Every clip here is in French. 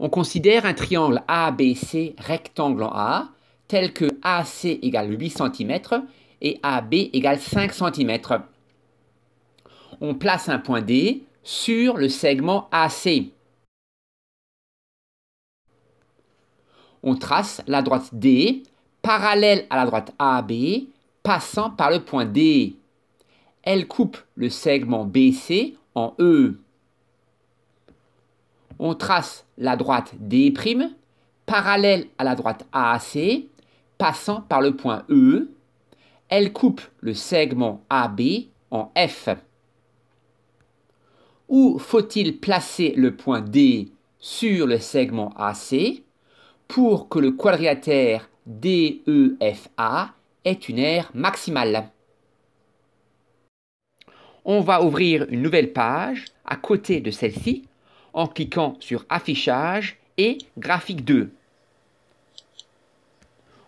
On considère un triangle ABC rectangle en A, tel que AC égale 8 cm et AB égale 5 cm. On place un point D sur le segment AC. On trace la droite D parallèle à la droite AB, passant par le point D. Elle coupe le segment BC en E. On trace la droite D', parallèle à la droite AC, passant par le point E. Elle coupe le segment AB en F. Où faut-il placer le point D sur le segment AC pour que le quadrilatère DEFA ait une aire maximale? On va ouvrir une nouvelle page à côté de celle-ci en cliquant sur Affichage et Graphique 2.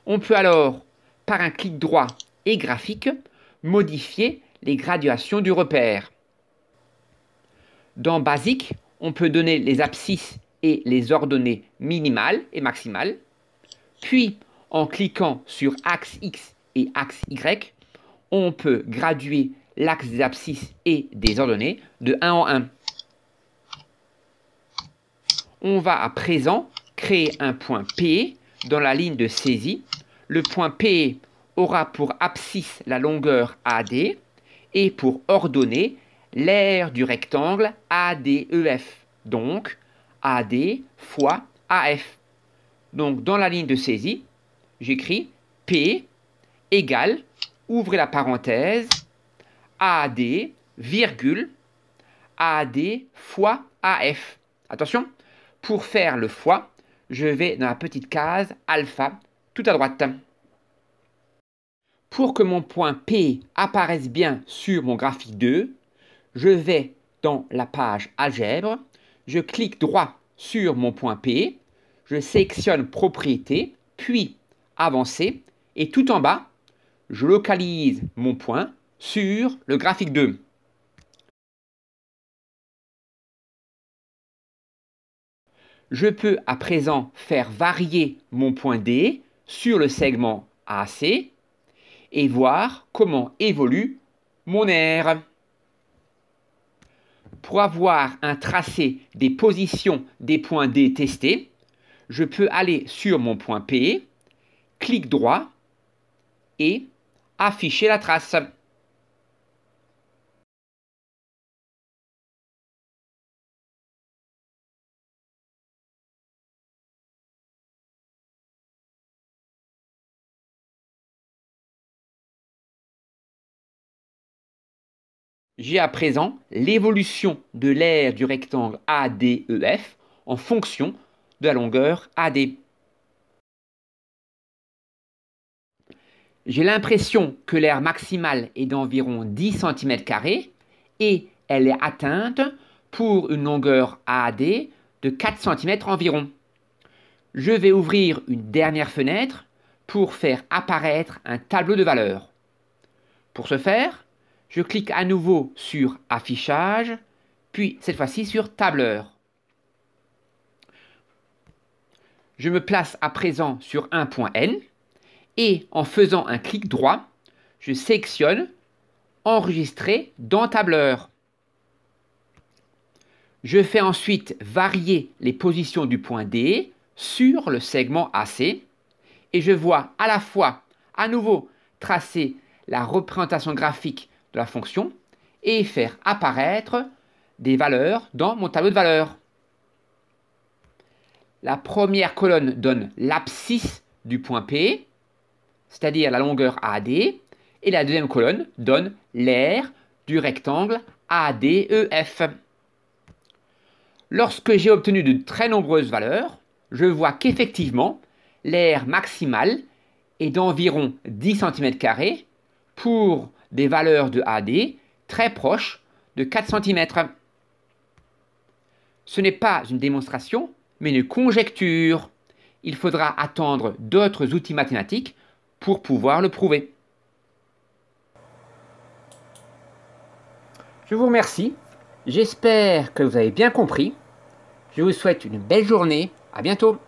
On peut alors, par un clic droit et graphique, modifier les graduations du repère. Dans Basique, on peut donner les abscisses et les ordonnées minimales et maximales. Puis, en cliquant sur axe X et axe Y, on peut graduer l'axe des abscisses et des ordonnées de 1 en 1. On va à présent créer un point P dans la ligne de saisie. Le point P aura pour abscisse la longueur AD et pour ordonnée l'aire du rectangle ADEF, donc AD fois AF. Donc dans la ligne de saisie, j'écris P égale, ouvrez la parenthèse, AD, virgule, AD fois AF. Attention, pour faire le fois, je vais dans la petite case alpha, tout à droite. Pour que mon point P apparaisse bien sur mon graphique 2, je vais dans la page algèbre, je clique droit sur mon point P, je sélectionne propriétés, puis avancer, et tout en bas, je localise mon point sur le graphique 2. Je peux à présent faire varier mon point D sur le segment AC et voir comment évolue mon aire. Pour avoir un tracé des positions des points D testés, je peux aller sur mon point P, clic droit et afficher la trace. J'ai à présent l'évolution de l'aire du rectangle ADEF en fonction de la longueur AD. J'ai l'impression que l'aire maximale est d'environ 10 cm² et elle est atteinte pour une longueur AD de 4 cm environ. Je vais ouvrir une dernière fenêtre pour faire apparaître un tableau de valeurs. Pour ce faire, je clique à nouveau sur Affichage, puis cette fois-ci sur Tableur. Je me place à présent sur un point N et en faisant un clic droit, je sélectionne Enregistrer dans Tableur. Je fais ensuite varier les positions du point D sur le segment AC et je vois à la fois à nouveau tracer la représentation graphique de la fonction et faire apparaître des valeurs dans mon tableau de valeurs. La première colonne donne l'abscisse du point P, c'est-à-dire la longueur AD, et la deuxième colonne donne l'aire du rectangle ADEF. Lorsque j'ai obtenu de très nombreuses valeurs, je vois qu'effectivement, l'aire maximale est d'environ 10 cm² pour des valeurs de AD très proches de 4 cm. Ce n'est pas une démonstration, mais une conjecture. Il faudra attendre d'autres outils mathématiques pour pouvoir le prouver. Je vous remercie. J'espère que vous avez bien compris. Je vous souhaite une belle journée À bientôt!